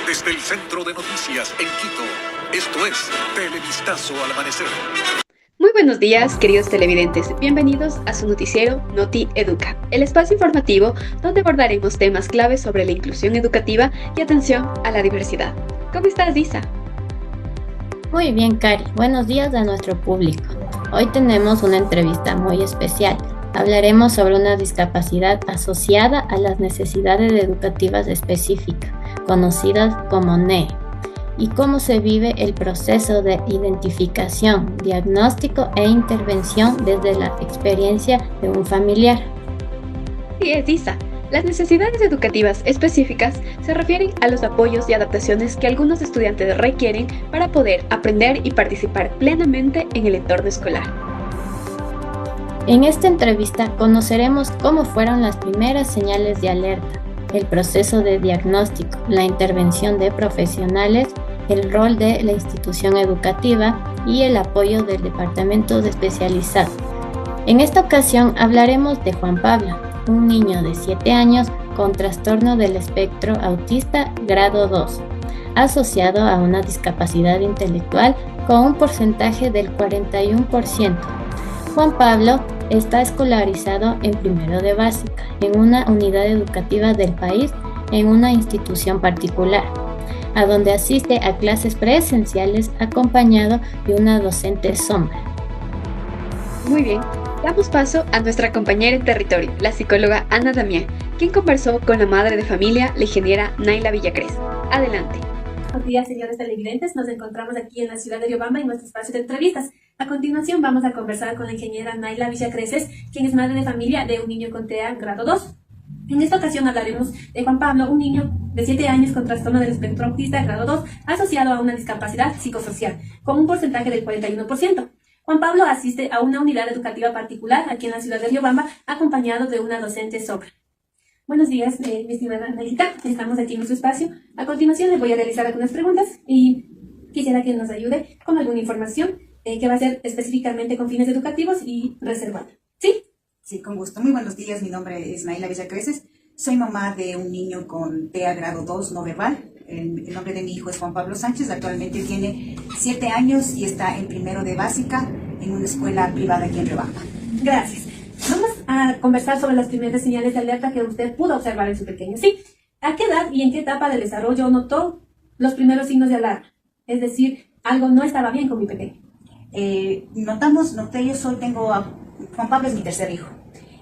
Desde el Centro de Noticias en Quito, esto es Televistazo al Amanecer. Muy buenos días, queridos televidentes. Bienvenidos a su noticiero Noti Educa, el espacio informativo donde abordaremos temas claves sobre la inclusión educativa y atención a la diversidad. ¿Cómo estás, Isa? Muy bien, Cari. Buenos días a nuestro público. Hoy tenemos una entrevista muy especial. Hablaremos sobre una discapacidad asociada a las necesidades educativas específicas, conocidas como NEE, y cómo se vive el proceso de identificación, diagnóstico e intervención desde la experiencia de un familiar. Sí, es Isa. Las necesidades educativas específicas se refieren a los apoyos y adaptaciones que algunos estudiantes requieren para poder aprender y participar plenamente en el entorno escolar. En esta entrevista conoceremos cómo fueron las primeras señales de alerta, el proceso de diagnóstico, la intervención de profesionales, el rol de la institución educativa y el apoyo del departamento de especializado. En esta ocasión hablaremos de Juan Pablo, un niño de 7 años con trastorno del espectro autista grado 2, asociado a una discapacidad intelectual con un porcentaje del 41%. Juan Pablo está escolarizado en primero de básica, en una unidad educativa del país, en una institución particular, a donde asiste a clases presenciales acompañado de una docente sombra. Muy bien, damos paso a nuestra compañera en territorio, la psicóloga Ana Damián, quien conversó con la madre de familia, la ingeniera Nayla Villacrés. Adelante. Buenos días, señores televidentes. Nos encontramos aquí en la ciudad de Riobamba en nuestro espacio de entrevistas. A continuación vamos a conversar con la ingeniera Nayla Villacreses, quien es madre de familia de un niño con TEA grado 2. En esta ocasión hablaremos de Juan Pablo, un niño de 7 años con trastorno del espectro autista grado 2, asociado a una discapacidad psicosocial, con un porcentaje del 41%. Juan Pablo asiste a una unidad educativa particular aquí en la ciudad de Riobamba, acompañado de una docente sobra. Buenos días, mi estimada Nailita. Estamos aquí en nuestro espacio. A continuación les voy a realizar algunas preguntas y quisiera que nos ayude con alguna información que va a ser específicamente con fines educativos y reservada. ¿Sí? Sí, con gusto. Muy buenos días. Mi nombre es Nayla Villacreses. Soy mamá de un niño con TEA grado 2 no verbal. El nombre de mi hijo es Juan Pablo Sánchez. Actualmente tiene 7 años y está en primero de básica en una escuela privada aquí en Riobamba. Gracias. Vamos a conversar sobre las primeras señales de alerta que usted pudo observar en su pequeño. Sí. ¿A qué edad y en qué etapa del desarrollo notó los primeros signos de alarma? Es decir, algo no estaba bien con mi pequeño. Juan Pablo es mi tercer hijo.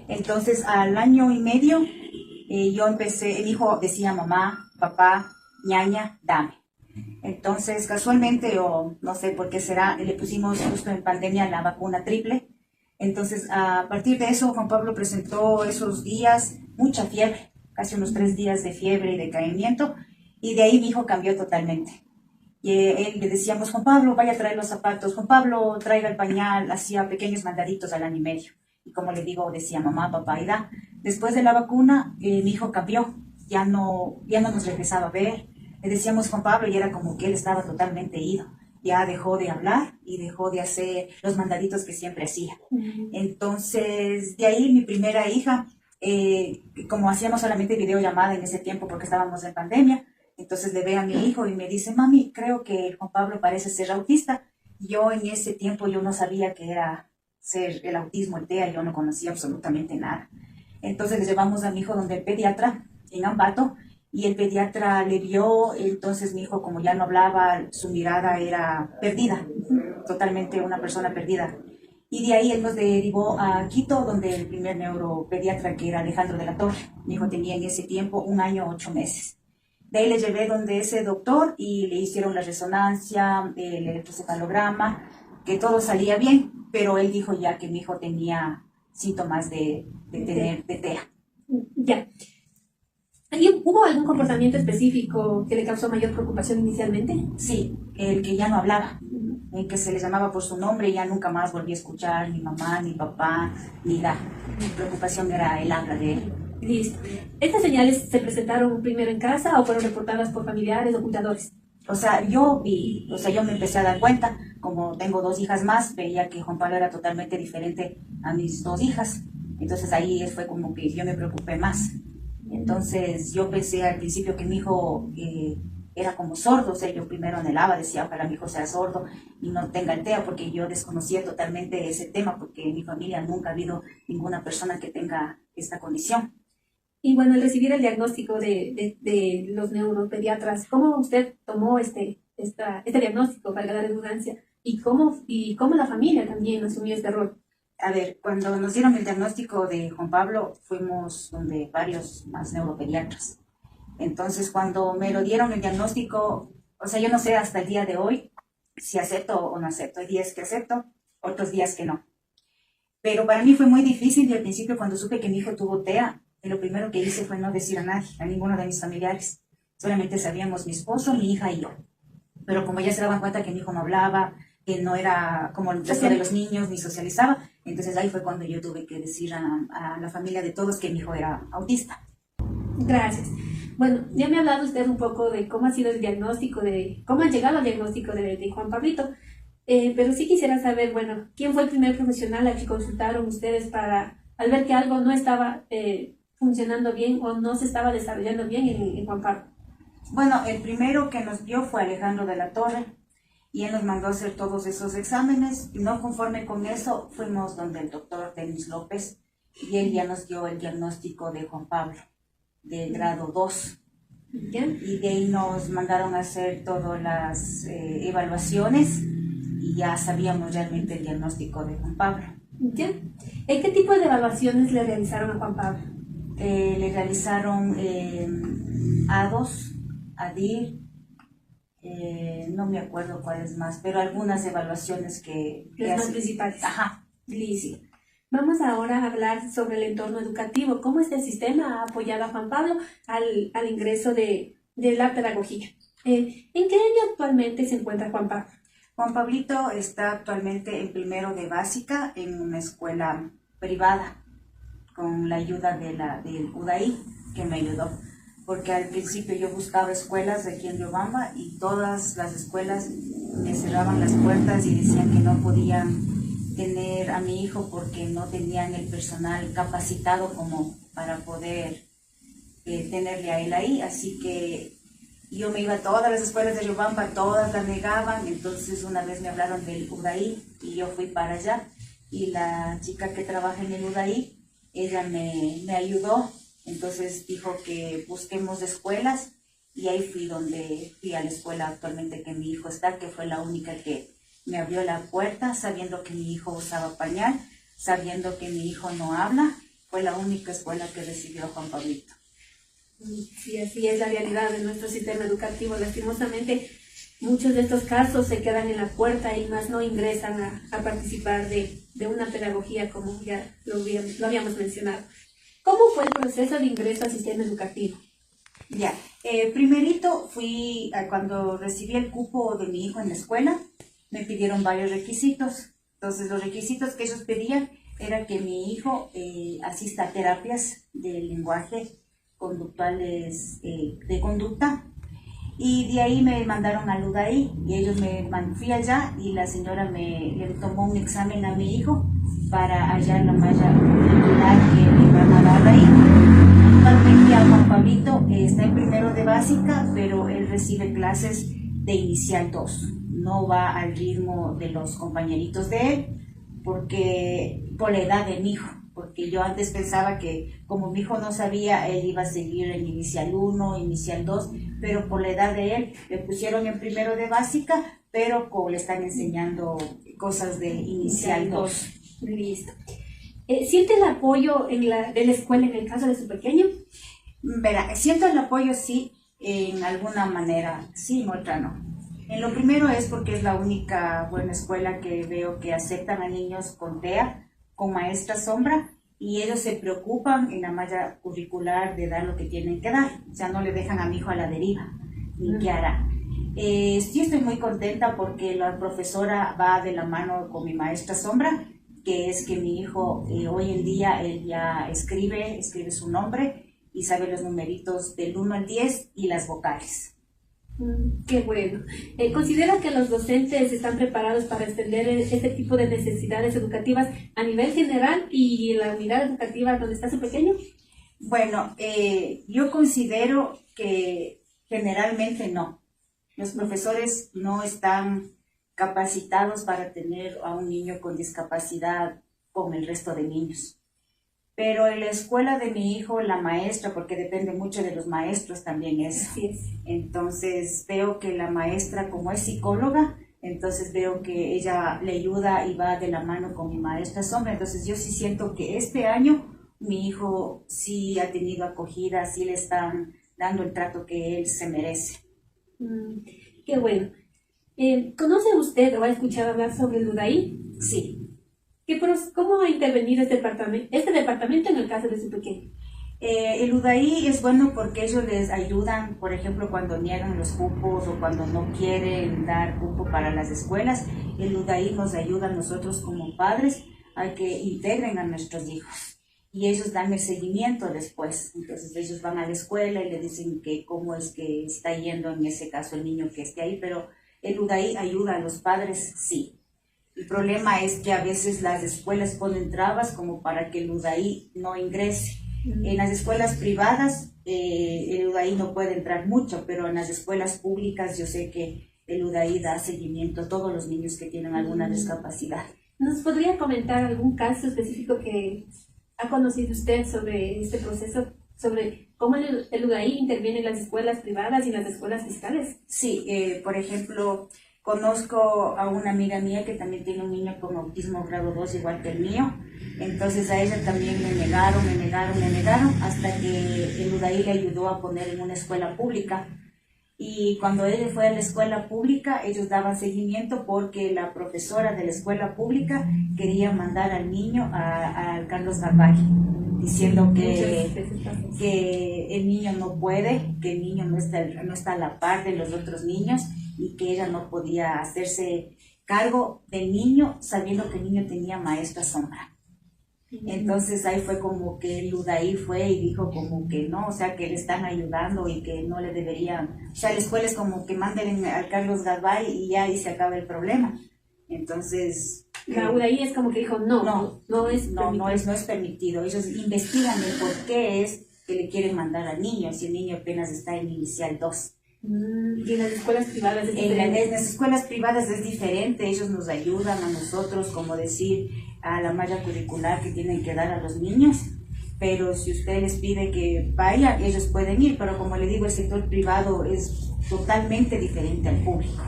Entonces, al año y medio, yo empecé, el hijo decía mamá, papá, ñaña, dame. Entonces, casualmente, o no sé por qué será, le pusimos justo en pandemia la vacuna triple. Entonces, a partir de eso, Juan Pablo presentó esos días mucha fiebre, casi unos 3 días de fiebre y decaimiento, y de ahí mi hijo cambió totalmente. Y él le decíamos, Juan Pablo, vaya a traer los zapatos, Juan Pablo, traiga el pañal, hacía pequeños mandaditos al año y medio. Y como le digo, decía mamá, papá, y da. Después de la vacuna, mi hijo cambió, ya no nos regresaba a ver. Le decíamos Juan Pablo y era como que él estaba totalmente ido. Ya dejó de hablar y dejó de hacer los mandaditos que siempre hacía. Entonces, de ahí mi primera hija, como hacíamos solamente videollamada en ese tiempo porque estábamos en pandemia, entonces le ve a mi hijo y me dice, mami, creo que Juan Pablo parece ser autista. Yo en ese tiempo yo no sabía que era ser el autismo, el TEA, yo no conocía absolutamente nada. Entonces le llevamos a mi hijo donde el pediatra, en Ambato, y el pediatra le vio. Entonces mi hijo, como ya no hablaba, su mirada era perdida, totalmente una persona perdida. Y de ahí él nos derivó a Quito, donde el primer neuropediatra, que era Alejandro de la Torre. Mi hijo tenía en ese tiempo 1 año 8 meses. De ahí le llevé donde ese doctor y le hicieron la resonancia, el electroencefalograma, que todo salía bien, pero él dijo ya que mi hijo tenía síntomas de TEA. Ya. ¿Y hubo algún comportamiento específico que le causó mayor preocupación inicialmente? Sí, el que ya no hablaba, el que se le llamaba por su nombre y ya nunca más volví a escuchar ni mamá, ni papá, ni da. Mi preocupación era el habla de él. Listo. ¿Estas señales se presentaron primero en casa o fueron reportadas por familiares o cuidadores? Yo me empecé a dar cuenta, como tengo 2 hijas más, veía que Juan Pablo era totalmente diferente a mis 2 hijas. Entonces ahí fue como que yo me preocupé más. Entonces yo pensé al principio que mi hijo era como sordo. O sea, yo primero anhelaba, decía, ojalá mi hijo sea sordo y no tenga el TEA, porque yo desconocía totalmente ese tema, porque en mi familia nunca ha habido ninguna persona que tenga esta condición. Y bueno, al recibir el diagnóstico de los neuropediatras, ¿cómo usted tomó este diagnóstico, valga la redundancia? ¿Y cómo la familia también asumió este rol? A ver, cuando nos dieron el diagnóstico de Juan Pablo, fuimos donde varios más neuropediatras. Entonces, cuando me lo dieron el diagnóstico, o sea, yo no sé hasta el día de hoy si acepto o no acepto. Hay días que acepto, otros días que no. Pero para mí fue muy difícil y al principio, cuando supe que mi hijo tuvo TEA, lo primero que hice fue no decir a nadie, a ninguno de mis familiares. Solamente sabíamos mi esposo, mi hija y yo. Pero como ya se daban cuenta que mi hijo no hablaba, que no era como el resto de los niños, ni socializaba, entonces ahí fue cuando yo tuve que decir a la familia de todos que mi hijo era autista. Gracias. Bueno, ya me ha hablado usted un poco de cómo ha sido el diagnóstico, de cómo han llegado al diagnóstico de Juan Pablito, pero sí quisiera saber, bueno, ¿quién fue el primer profesional al que consultaron ustedes al ver que algo no estaba funcionando bien o no se estaba desarrollando bien en Juan Pablo? Bueno, el primero que nos vio fue Alejandro de la Torre y él nos mandó a hacer todos esos exámenes y no conforme con eso fuimos donde el doctor Denis López y él ya nos dio el diagnóstico de Juan Pablo de grado 2. ¿Bien? Y de ahí nos mandaron a hacer todas las evaluaciones y ya sabíamos realmente el diagnóstico de Juan Pablo. ¿Bien? ¿Qué tipo de evaluaciones le realizaron a Juan Pablo? Le realizaron ADOS, ADIR, no me acuerdo cuáles más, pero algunas evaluaciones que Las más principales. Ajá. Listo. Vamos ahora a hablar sobre el entorno educativo. ¿Cómo este sistema ha apoyado a Juan Pablo al ingreso de la pedagogía? ¿En qué año actualmente se encuentra Juan Pablo? Juan Pablito está actualmente en primero de básica en una escuela privada, con la ayuda del UDAI, que me ayudó. Porque al principio yo buscaba escuelas de aquí en Riobamba y todas las escuelas me cerraban las puertas y decían que no podían tener a mi hijo porque no tenían el personal capacitado como para poder tenerle a él ahí. Así que yo me iba a todas las escuelas de Riobamba, todas las negaban. Entonces una vez me hablaron del UDAI y yo fui para allá. Y la chica que trabaja en el UDAI, ella me ayudó. Entonces dijo que busquemos escuelas y ahí fui a la escuela actualmente que mi hijo está, que fue la única que me abrió la puerta, sabiendo que mi hijo usaba pañal, sabiendo que mi hijo no habla. Fue la única escuela que recibió a Juan Pablito. Sí, así es la realidad de nuestro sistema educativo. Lastimosamente, muchos de estos casos se quedan en la puerta y más no ingresan a participar de una pedagogía como ya lo habíamos mencionado. ¿Cómo fue el proceso de ingreso al sistema educativo? Ya, primerito fui cuando recibí el cupo de mi hijo en la escuela, me pidieron varios requisitos. Entonces los requisitos que ellos pedían era que mi hijo asista a terapias de lenguaje conductuales de conducta, y de ahí me mandaron al UDAI y ellos fui allá y la señora le tomó un examen a mi hijo para hallar la malla curricular que le van a dar ahí. Actualmente a Juan Pablito está en primero de básica, pero él recibe clases de inicial 2. No va al ritmo de los compañeritos de él, por la edad de mi hijo. Porque yo antes pensaba que como mi hijo no sabía, él iba a seguir en inicial 1, inicial 2, pero por la edad de él le pusieron en primero de básica, pero le están enseñando cosas de inicial 2. Listo. ¿Siente el apoyo de la escuela en el caso de su pequeño? Verá, siento el apoyo sí, en alguna manera, sí, en otra no. En lo primero es porque es la única buena escuela que veo que aceptan a niños con TEA, con maestra sombra, y ellos se preocupan en la malla curricular de dar lo que tienen que dar. O sea, no le dejan a mi hijo a la deriva, ni qué hará. Sí, estoy muy contenta porque la profesora va de la mano con mi maestra sombra, que es que mi hijo hoy en día él ya escribe su nombre y sabe los numeritos del 1 al 10 y las vocales. Qué bueno. ¿Considera que los docentes están preparados para extender este tipo de necesidades educativas a nivel general y en la unidad educativa donde está su pequeño? Bueno, yo considero que generalmente no, Los profesores no están capacitados para tener a un niño con discapacidad con el resto de niños. Pero en la escuela de mi hijo, la maestra, porque depende mucho de los maestros también eso. Así es. Entonces veo que la maestra, como es psicóloga, entonces veo que ella le ayuda y va de la mano con mi maestra sombra. Entonces yo sí siento que este año mi hijo sí ha tenido acogida, sí le están dando el trato que él se merece. Qué bueno. ¿Conoce usted o ha escuchado hablar sobre el UDAI? Sí. ¿Cómo ha intervenido este departamento en el caso de su pequeño? El UDAI es bueno porque ellos les ayudan, por ejemplo, cuando niegan los cupos o cuando no quieren dar cupo para las escuelas. El UDAI nos ayuda a nosotros como padres a que integren a nuestros hijos y ellos dan el seguimiento después. Entonces ellos van a la escuela y le dicen que cómo es que está yendo en ese caso el niño que esté ahí, pero el UDAI ayuda a los padres, sí. El problema es que a veces las escuelas ponen trabas como para que el UDAI no ingrese. En las escuelas privadas el UDAI no puede entrar mucho, pero en las escuelas públicas yo sé que el UDAI da seguimiento a todos los niños que tienen alguna discapacidad. ¿Nos podría comentar algún caso específico que ha conocido usted sobre este proceso, sobre cómo el UDAI interviene en las escuelas privadas y en las escuelas fiscales? Sí, por ejemplo, conozco a una amiga mía que también tiene un niño con autismo grado 2 igual que el mío. Entonces a ella también le negaron, hasta que el UDAI le ayudó a poner en una escuela pública. Y cuando ella fue a la escuela pública, ellos daban seguimiento porque la profesora de la escuela pública quería mandar al niño a Carlos Garbay, diciendo que el niño no puede, que el niño no está a la par de los otros niños y que ella no podía hacerse cargo del niño sabiendo que el niño tenía maestra sombra. Entonces ahí fue como que el UDAI fue y dijo como que no, o sea que le están ayudando y que no le deberían, o sea la escuela es como que manden al Carlos Garbay y ya ahí se acaba el problema. Entonces la UDAI es como que dijo no es permitido. Ellos investigan el por qué es que le quieren mandar al niño si el niño apenas está en inicial 2. Y en las escuelas privadas es diferente. En las escuelas privadas es diferente, ellos nos ayudan a nosotros, como decir, a la malla curricular que tienen que dar a los niños, pero si usted les pide que vayan, ellos pueden ir, pero como le digo, el sector privado es totalmente diferente al público.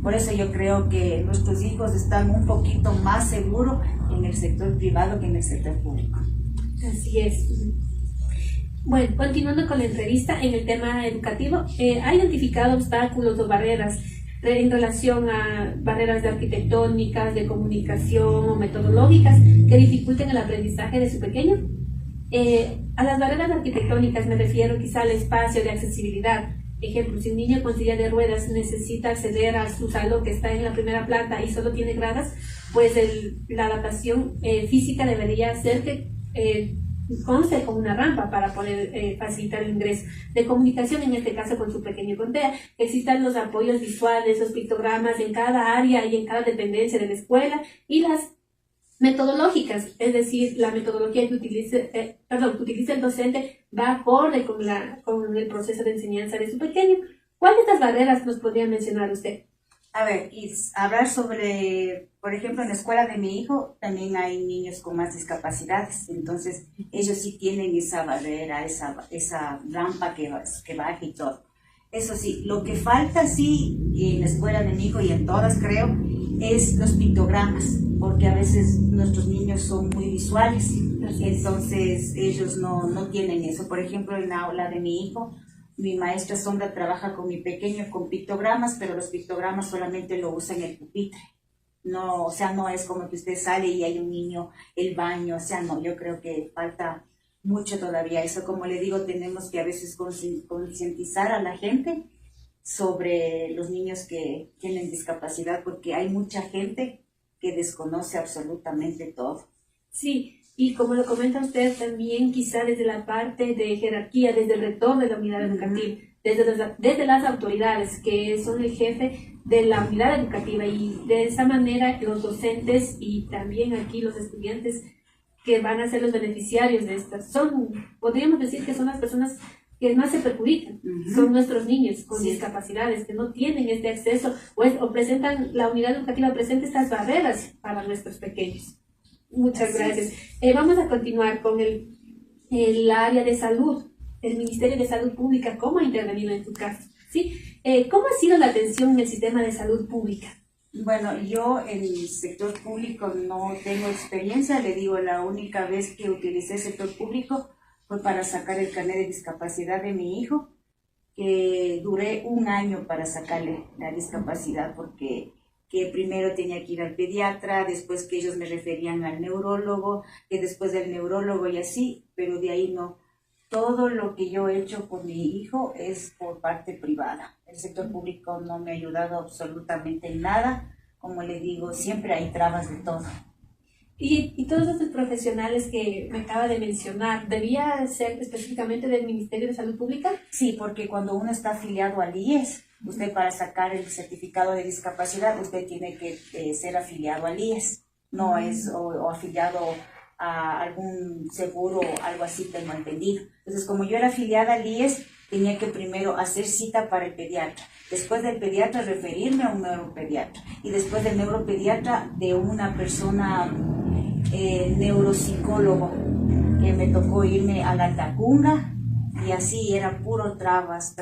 Por eso yo creo que nuestros hijos están un poquito más seguros en el sector privado que en el sector público. Así es. Bueno, continuando con la entrevista en el tema educativo, ¿ha identificado obstáculos o barreras en relación a barreras arquitectónicas, de comunicación o metodológicas que dificulten el aprendizaje de su pequeño? A las barreras arquitectónicas me refiero quizá al espacio de accesibilidad. Ejemplo, si un niño con silla de ruedas necesita acceder a su salón que está en la primera planta y solo tiene gradas, pues la adaptación física debería hacer que conste con una rampa para poder facilitar el ingreso de comunicación, en este caso con su pequeño con TEA. Existan los apoyos visuales, los pictogramas en cada área y en cada dependencia de la escuela, y las metodológicas, es decir, la metodología que utilice el docente va acorde con el proceso de enseñanza de su pequeño. ¿Cuáles de estas barreras nos podría mencionar usted? A ver, y hablar sobre, por ejemplo, en la escuela de mi hijo también hay niños con más discapacidades, entonces ellos sí tienen esa barrera, esa rampa que baja y todo. Eso sí, lo que falta sí en la escuela de mi hijo y en todas creo, es los pictogramas, porque a veces nuestros niños son muy visuales, entonces ellos no tienen eso. Por ejemplo, en la aula de mi hijo, mi maestra sombra trabaja con mi pequeño con pictogramas, pero los pictogramas solamente lo usa en el pupitre. No, o sea, no es como que usted sale y hay un niño, el baño, o sea, no, yo creo que falta mucho todavía eso. Como le digo, tenemos que a veces concientizar a la gente sobre los niños que tienen discapacidad, porque hay mucha gente que desconoce absolutamente todo. Sí. Y como lo comenta usted también, quizá desde la parte de jerarquía, desde el rector de la unidad educativa, desde las autoridades, que son el jefe de la unidad educativa, y de esa manera los docentes y también aquí los estudiantes que van a ser los beneficiarios de estas, podríamos decir que son las personas que más se perjudican son nuestros niños con discapacidades que no tienen este acceso o presentan, la unidad educativa presenta estas barreras para nuestros pequeños. Muchas gracias. Vamos a continuar con el área de salud, el Ministerio de Salud Pública. ¿Cómo ha intervenido en tu caso? ¿Sí? ¿Cómo ha sido la atención en el sistema de salud pública? Bueno, yo en el sector público no tengo experiencia, le digo, la única vez que utilicé el sector público fue para sacar el carnet de discapacidad de mi hijo, que duré 1 año para sacarle la discapacidad porque que primero tenía que ir al pediatra, después que ellos me referían al neurólogo, que después del neurólogo y así, pero de ahí no. Todo lo que yo he hecho por mi hijo es por parte privada. El sector público no me ha ayudado absolutamente en nada. Como le digo, siempre hay trabas de todo. Y todos estos profesionales que me acaba de mencionar, ¿debía ser específicamente del Ministerio de Salud Pública? Sí, porque cuando uno está afiliado al IES, usted para sacar el certificado de discapacidad, usted tiene que ser afiliado al IES, no es o afiliado a algún seguro o algo así, tengo entendido. Entonces, como yo era afiliada al IES, tenía que primero hacer cita para el pediatra, después del pediatra referirme a un neuropediatra y después del neuropediatra de una persona neuropsicólogo, que me tocó irme a la Tacunga y así era puro trabas.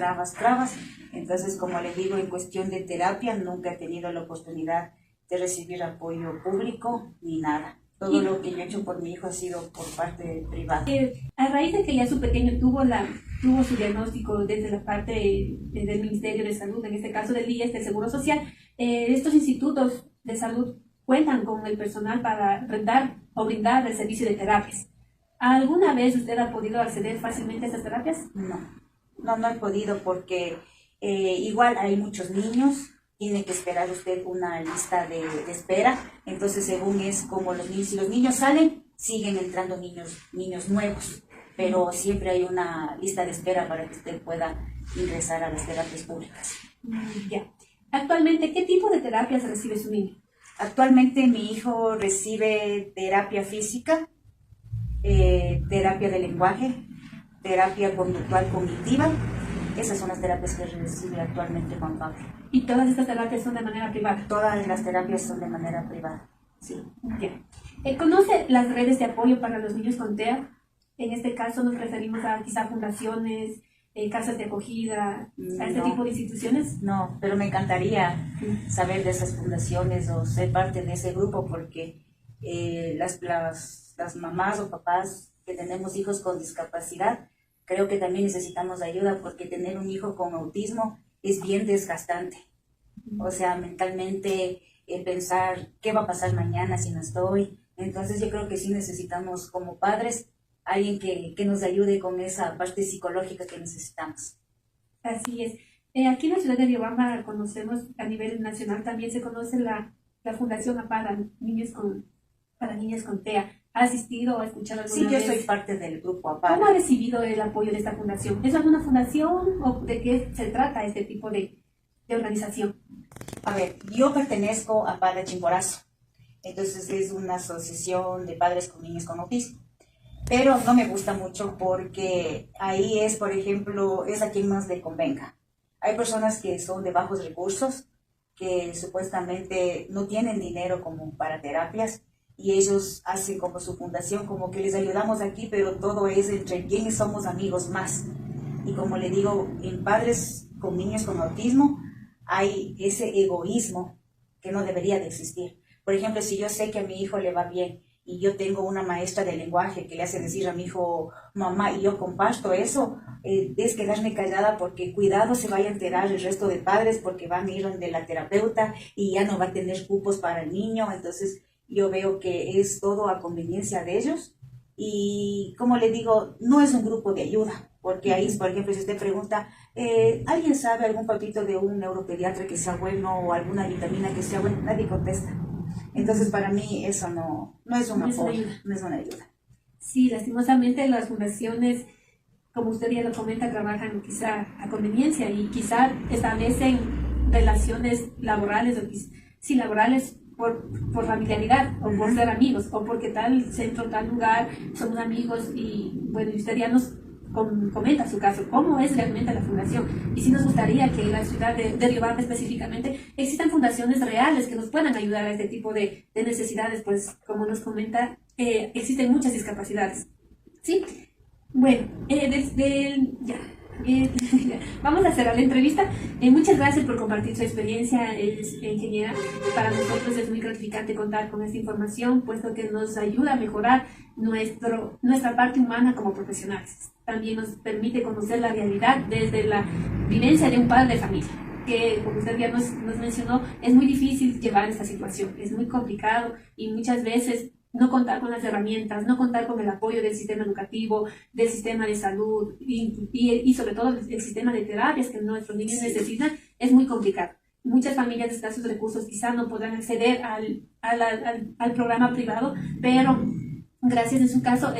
Entonces, como les digo, en cuestión de terapia nunca he tenido la oportunidad de recibir apoyo público ni nada. Todo lo que yo he hecho por mi hijo ha sido por parte privada. A raíz de que ya su pequeño tuvo su diagnóstico desde la parte del Ministerio de Salud, en este caso del IES, del Seguro Social, estos institutos de salud cuentan con el personal para brindar el servicio de terapias. ¿Alguna vez usted ha podido acceder fácilmente a estas terapias? No he podido porque igual hay muchos niños, tiene que esperar usted una lista de espera, entonces según es como los niños, si los niños salen, siguen entrando niños nuevos, pero siempre hay una lista de espera para que usted pueda ingresar a las terapias públicas. Ya. Actualmente, ¿qué tipo de terapias recibe su niño? Actualmente mi hijo recibe terapia física, terapia de lenguaje, terapia conductual cognitiva. Esas son las terapias que recibe actualmente Juan Pablo. ¿Y todas estas terapias son de manera privada? Todas las terapias son de manera privada, sí. Ya. ¿Conoce las redes de apoyo para los niños con TEA? En este caso nos referimos a quizá fundaciones, casas de acogida, a este tipo de instituciones. No, pero me encantaría saber de esas fundaciones o ser parte de ese grupo porque las mamás o papás que tenemos hijos con discapacidad, creo que también necesitamos ayuda porque tener un hijo con autismo es bien desgastante. O sea, mentalmente pensar qué va a pasar mañana si no estoy. Entonces yo creo que sí necesitamos como padres alguien que nos ayude con esa parte psicológica que necesitamos. Así es. Aquí en la ciudad de Riobamba conocemos, a nivel nacional también se conoce la Fundación para niñas con TEA. ¿Ha asistido o ha escuchado alguna vez? Sí, yo soy parte del grupo APARA. ¿Cómo ha recibido el apoyo de esta fundación? ¿Es alguna fundación o de qué se trata este tipo de organización? A ver, yo pertenezco a Padre Chimborazo. Entonces es una asociación de padres con niños con autismo. Pero no me gusta mucho porque ahí es, por ejemplo, es a quien más le convenga. Hay personas que son de bajos recursos, que supuestamente no tienen dinero como para terapias, y ellos hacen como su fundación, como que les ayudamos aquí, pero todo es entre quienes somos amigos más. Y como le digo, en padres con niños con autismo hay ese egoísmo que no debería de existir. Por ejemplo, si yo sé que a mi hijo le va bien, y yo tengo una maestra de lenguaje que le hace decir a mi hijo mamá y yo comparto eso, es quedarme callada porque cuidado se vaya a enterar el resto de padres porque van a ir donde la terapeuta y ya no va a tener cupos para el niño. Entonces yo veo que es todo a conveniencia de ellos y como le digo, no es un grupo de ayuda, porque ahí, por ejemplo, si usted pregunta, ¿alguien sabe algún papito de un neuropediatra que sea bueno o alguna vitamina que sea buena? Nadie contesta. Entonces, para mí eso no es un apoyo, no es una ayuda. Sí, lastimosamente las fundaciones, como usted ya lo comenta, trabajan quizá a conveniencia y quizá establecen relaciones laborales o sí, laborales por familiaridad o por ser amigos o porque tal centro, tal lugar, somos amigos y bueno, y usted ya nos comenta su caso, cómo es realmente la fundación. Y sí nos gustaría que en la ciudad de Riobamba específicamente existan fundaciones reales que nos puedan ayudar a este tipo de necesidades, pues como nos comenta, existen muchas discapacidades. ¿Sí? Bueno, vamos a cerrar la entrevista. Muchas gracias por compartir su experiencia, ingeniera. Para nosotros es muy gratificante contar con esta información, puesto que nos ayuda a mejorar nuestra parte humana como profesionales. También nos permite conocer la realidad desde la vivencia de un padre de familia, que como usted ya nos mencionó, es muy difícil llevar esta situación, es muy complicado y muchas veces no contar con las herramientas, no contar con el apoyo del sistema educativo, del sistema de salud y sobre todo el sistema de terapias que nuestros niños necesitan, es muy complicado. Muchas familias de escasos recursos quizás no podrán acceder al programa privado, pero gracias en su caso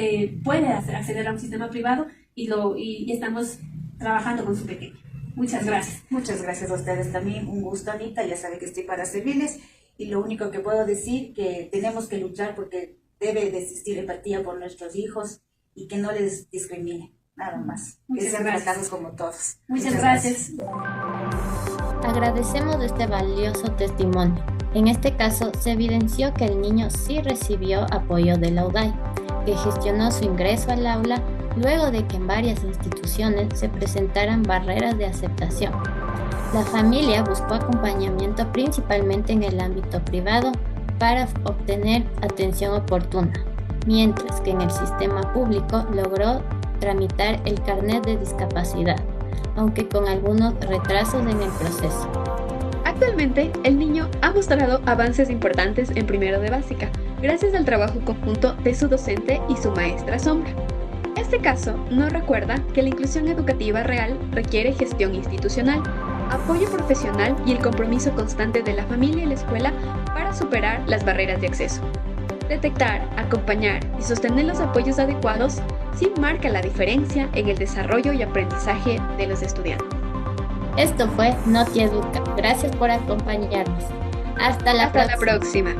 puede acceder a un sistema privado y estamos trabajando con su pequeño. Muchas gracias. Muchas gracias a ustedes también. Un gusto, Anita. Ya saben que estoy para servirles. Y lo único que puedo decir que tenemos que luchar porque debe de existir empatía por nuestros hijos y que no les discrimine, nada más. Que sean tratados como todos. Muchas gracias. Agradecemos este valioso testimonio. En este caso, se evidenció que el niño sí recibió apoyo de la UDAI, que gestionó su ingreso al aula luego de que en varias instituciones se presentaran barreras de aceptación. La familia buscó acompañamiento principalmente en el ámbito privado para obtener atención oportuna, mientras que en el sistema público logró tramitar el carnet de discapacidad, aunque con algunos retrasos en el proceso. Actualmente, el niño ha mostrado avances importantes en primero de básica, gracias al trabajo conjunto de su docente y su maestra sombra. Este caso nos recuerda que la inclusión educativa real requiere gestión institucional, apoyo profesional y el compromiso constante de la familia y la escuela para superar las barreras de acceso. Detectar, acompañar y sostener los apoyos adecuados sí marca la diferencia en el desarrollo y aprendizaje de los estudiantes. Esto fue Noti Educa. Gracias por acompañarnos. Hasta la próxima.